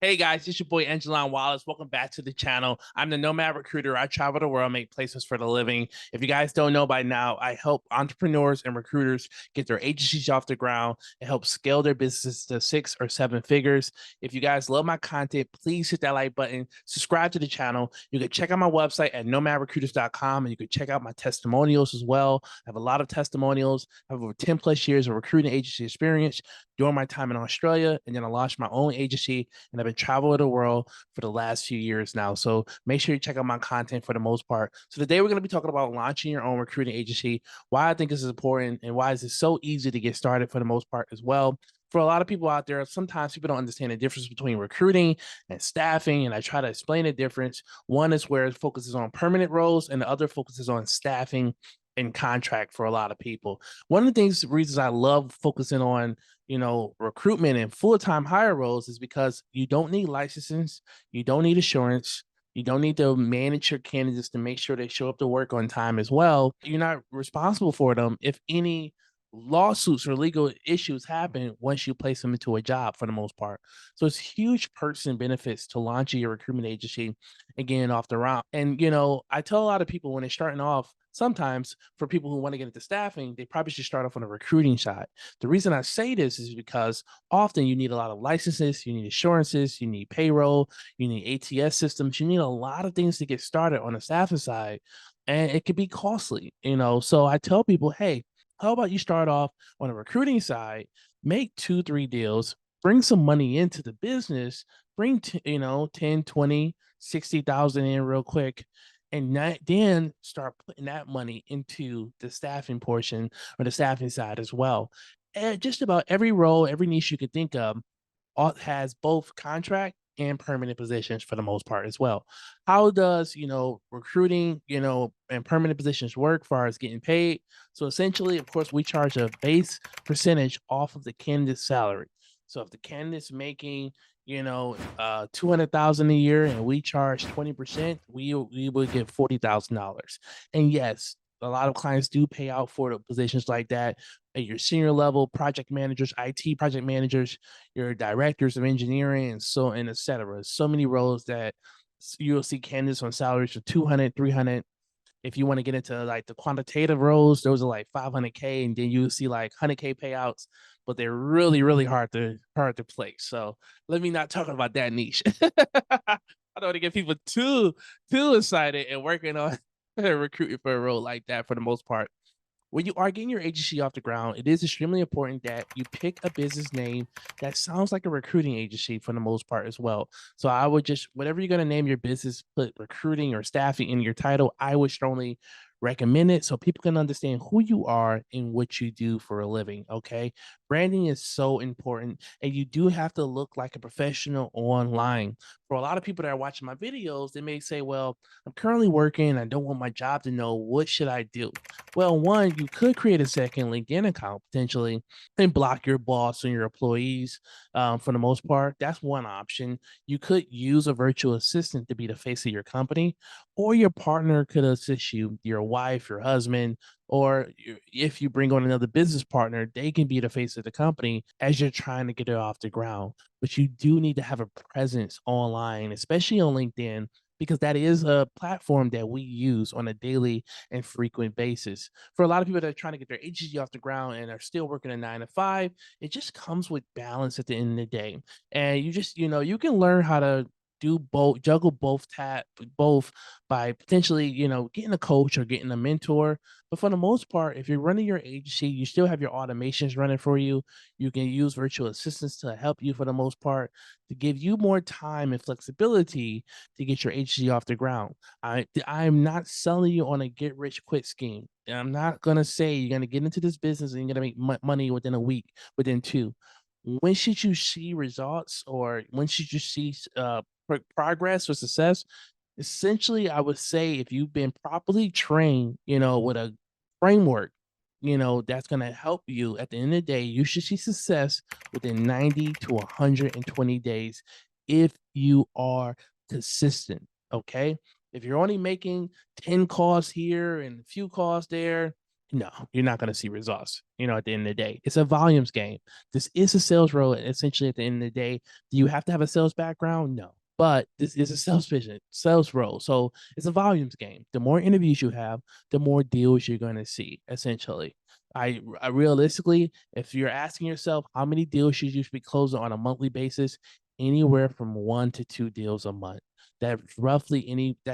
Hey guys, it's your boy Aijalonwallace. Welcome back to the channel. I'm the Nomad Recruiter. I travel the world, make placements for the living. If you guys don't know by now, I help entrepreneurs and recruiters get their agencies off the ground and help scale their businesses to 6 or 7 figures. If you guys love my content, please hit that like button, subscribe to the channel. You can check out my website at nomadrecruiters.com and you can check out my testimonials as well. I have a lot of testimonials. I have over 10 plus years of recruiting agency experience during my time in Australia, and then I launched my own agency, and I've been traveling the world for the last few years now. So make sure you check out my content for the most part. So today we're going to be talking about launching your own recruiting agency, why I think this is important, and why is it so easy to get started for the most part as well. For a lot of people out there, sometimes people don't understand the difference between recruiting and staffing, and I try to explain the difference. One is where it focuses on permanent roles, and the other focuses on staffing and contract for a lot of people. One of the reasons I love focusing on recruitment and full-time hire roles is because you don't need licenses, you don't need assurance, you don't need to manage your candidates to make sure they show up to work on time as well. You're not responsible for them if any lawsuits or legal issues happen once you place them into a job for the most part. So it's huge perks and benefits to launching your recruitment agency and getting off the route. And I tell a lot of people when they're starting off, sometimes for people who want to get into staffing, they probably should start off on the recruiting side. The reason I say this is because often you need a lot of licenses, you need assurances, you need payroll, you need ATS systems, you need a lot of things to get started on the staffing side, and it could be costly. So I tell people, hey, how about you start off on the recruiting side, make 2, 3 deals, bring some money into the business, bring 10, 20, 60,000 in real quick, and then start putting that money into the staffing portion or the staffing side as well. And just about every role, every niche you could think of has both contract and permanent positions for the most part as well. How does, recruiting, and permanent positions work far as getting paid? So essentially, of course, we charge a base percentage off of the candidate's salary. So if the candidate's making, 200,000 a year and we charge 20%, we would get $40,000. And yes, a lot of clients do pay out for the positions like that at your senior level, project managers, IT project managers, your directors of engineering, and et cetera. So many roles that you'll see candidates on salaries for 200, 300. If you want to get into like the quantitative roles, those are like 500K, and then you see like 100K payouts, but they're really, really hard to place. So let me not talk about that niche. I don't want to get people too excited and working on recruiting for a role like that for the most part. When you are getting your agency off the ground, it is extremely important that you pick a business name that sounds like a recruiting agency for the most part as well. So I would just, whatever you're going to name your business, put recruiting or staffing in your title. I would strongly recommend it so people can understand who you are and what you do for a living. Okay. Branding is so important, and you do have to look like a professional online. For a lot of people that are watching my videos, they may say, well, I'm currently working. I don't want my job to know. What should I do? Well, one, you could create a second LinkedIn account potentially and block your boss and your employees for the most part. That's one option. You could use a virtual assistant to be the face of your company, or your partner could assist you, your wife, your husband, or if you bring on another business partner, they can be the face of the company as you're trying to get it off the ground. But you do need to have a presence online, especially on LinkedIn, because that is a platform that we use on a daily and frequent basis. For a lot of people that are trying to get their agency off the ground and are still working a 9 to 5, it just comes with balance at the end of the day. And you can learn how to do both, juggle both by potentially, getting a coach or getting a mentor. But for the most part, if you're running your agency, you still have your automations running for you. You can use virtual assistants to help you for the most part, to give you more time and flexibility to get your agency off the ground. I'm not selling you on a get rich quick scheme. And I'm not gonna say you're gonna get into this business and you're gonna make money within a week, within two. When should you see results, or when should you see progress or success? Essentially, I would say if you've been properly trained, with a framework, that's gonna help you at the end of the day, you should see success within 90 to 120 days if you are consistent. Okay. If you're only making 10 calls here and a few calls there, No, you're not going to see results. At the end of the day, it's a volumes game. This is a sales role. Essentially, at the end of the day, do you have to have a sales background? No, but this is a sales role. So it's a volumes game. The more interviews you have, the more deals you're going to see. Essentially, I realistically, if you're asking yourself how many deals should you be closing on a monthly basis, anywhere from 1 to 2 deals a month. That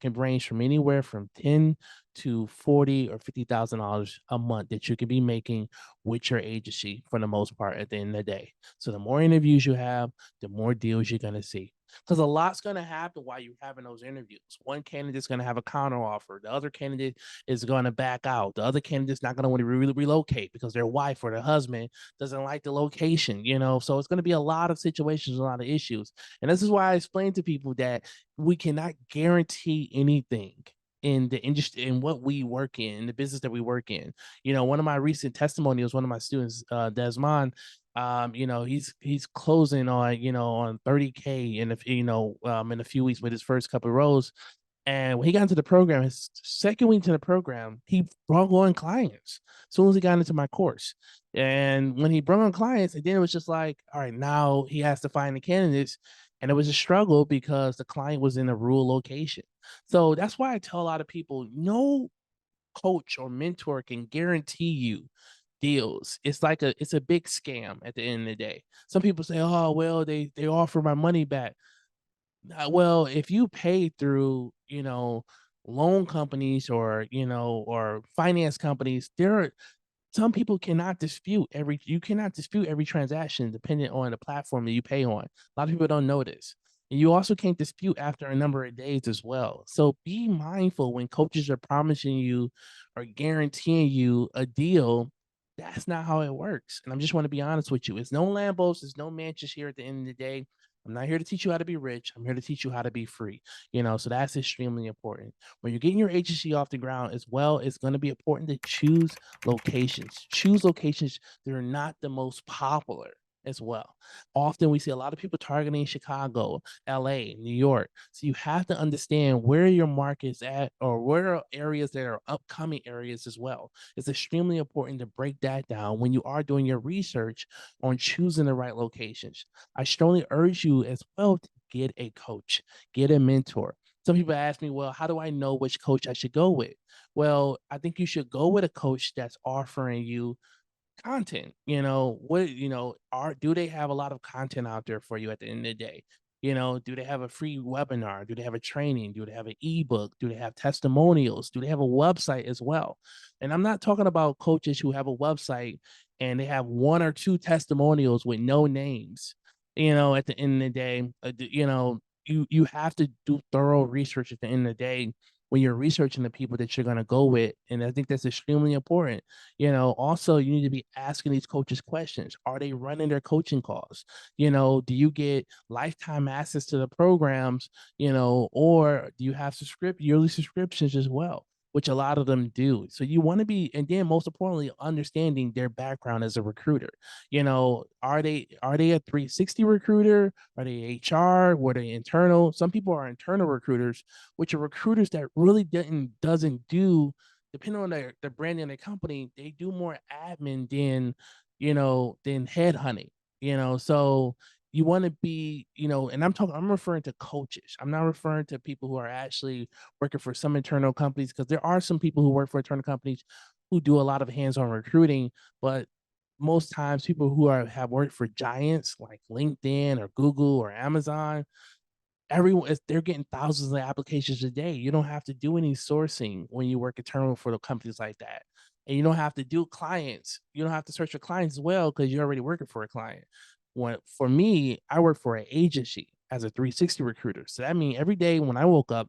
can range from anywhere from 10 to 40 or $50,000 a month that you could be making with your agency for the most part at the end of the day. So the more interviews you have, the more deals you're gonna see. Because a lot's gonna happen while you're having those interviews. One candidate's gonna have a counter offer. The other candidate is gonna back out. The other candidate's not gonna want to relocate because their wife or their husband doesn't like the location. So it's gonna be a lot of situations, a lot of issues. And this is why I explain to people that we cannot guarantee anything in the industry in what we work in the business that we work in. One of my recent testimonials, one of my students, Desmond, he's closing on 30K in a few weeks with his first couple of roles. And when he got into the program, his second week to the program, he brought on clients as soon as he got into my course. And when he brought on clients, and then it was just like, all right, now he has to find the candidates. And it was a struggle because the client was in a rural location. So that's why I tell a lot of people, no coach or mentor can guarantee you deals. It's a big scam at the end of the day. Some people say, "Oh, well, they offer my money back." Well, if you pay through, loan companies or finance companies, some people cannot dispute every you cannot dispute every transaction depending on the platform that you pay on. A lot of people don't know this. And you also can't dispute after a number of days as well. So be mindful when coaches are promising you or guaranteeing you a deal. That's not how it works. And I just want to be honest with you. It's no Lambos, there's no mansions here at the end of the day. I'm not here to teach you how to be rich. I'm here to teach you how to be free. So that's extremely important. When you're getting your agency off the ground as well, it's going to be important to choose locations. Choose locations that are not the most popular as well. Often we see a lot of people targeting Chicago, LA, New York. So you have to understand where your market is at or where are areas that are upcoming areas as well. It's extremely important to break that down when you are doing your research on choosing the right locations. I strongly urge you as well to get a coach, get a mentor. Some people ask me, well, how do I know which coach I should go with? Well, I think you should go with a coach that's offering you content. Do they have a lot of content out there for you at the end of the day? Do they have a free webinar? Do they have a training? Do they have an ebook? Do they have testimonials? Do they have a website as well? And I'm not talking about coaches who have a website and they have one or two testimonials with no names. At the end of the day, you have to do thorough research at the end of the day when you're researching the people that you're going to go with. And I think that's extremely important. Also, you need to be asking these coaches questions. Are they running their coaching calls? Do you get lifetime access to the programs, or do you have yearly subscriptions as well? Which a lot of them do. So you want to be, and then most importantly, understanding their background as a recruiter. Are they a 360 recruiter? Are they HR? Were they internal? Some people are internal recruiters, which are recruiters that really doesn't do, depending on their brand and their company, they do more admin than headhunting. So you want to be, and I'm referring to coaches. I'm not referring to people who are actually working for some internal companies, because there are some people who work for internal companies who do a lot of hands-on recruiting, but most times people who have worked for giants like LinkedIn or Google or Amazon, they're getting thousands of applications a day. You don't have to do any sourcing when you work internal for the companies like that. And you don't have to do clients. You don't have to search for clients as well because you're already working for a client. For me, I work for an agency as a 360 recruiter. So that means every day when I woke up,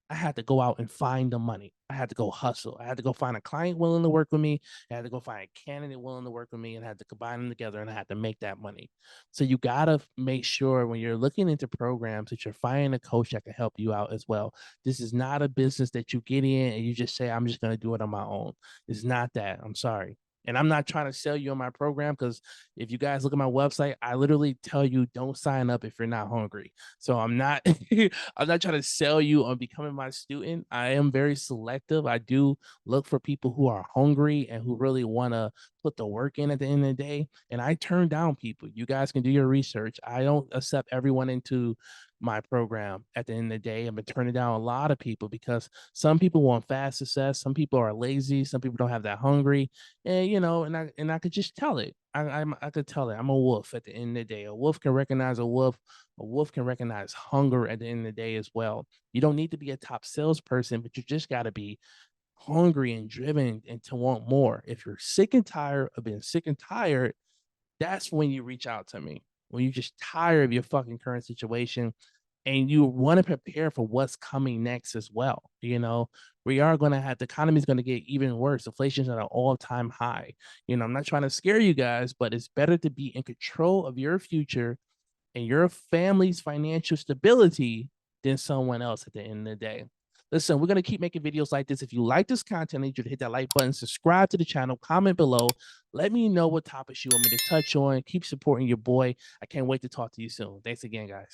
I had to go out and find the money. I had to go hustle. I had to go find a client willing to work with me. I had to go find a candidate willing to work with me, and I had to combine them together, and I had to make that money. So you gotta make sure when you're looking into programs that you're finding a coach that can help you out as well. This is not a business that you get in and you just say, I'm just gonna do it on my own. It's not that. I'm sorry. And I'm not trying to sell you on my program because if you guys look at my website, I literally tell you don't sign up if you're not hungry. So I'm not I'm not trying to sell you on becoming my student. I am very selective. I do look for people who are hungry and who really want to put the work in at the end of the day. And I turn down people. You guys can do your research. I don't accept everyone into my program at the end of the day. I've been turning down a lot of people because some people want fast success, some people are lazy, some people don't have that hungry, and and I could just tell it. I could tell it. I'm a wolf at the end of the day. A wolf can recognize a wolf. A wolf can recognize hunger at the end of the day as well. You don't need to be a top salesperson, but you just got to be hungry and driven and to want more. If you're sick and tired of being sick and tired, that's when you reach out to me. When you're just tired of your fucking current situation and you want to prepare for what's coming next as well. We are going to have the economy is going to get even worse. Inflation's at an all-time high. I'm not trying to scare you guys, but it's better to be in control of your future and your family's financial stability than someone else at the end of the day. Listen, we're going to keep making videos like this. If you like this content, I need you to hit that like button, subscribe to the channel, comment below. Let me know what topics you want me to touch on. Keep supporting your boy. I can't wait to talk to you soon. Thanks again, guys.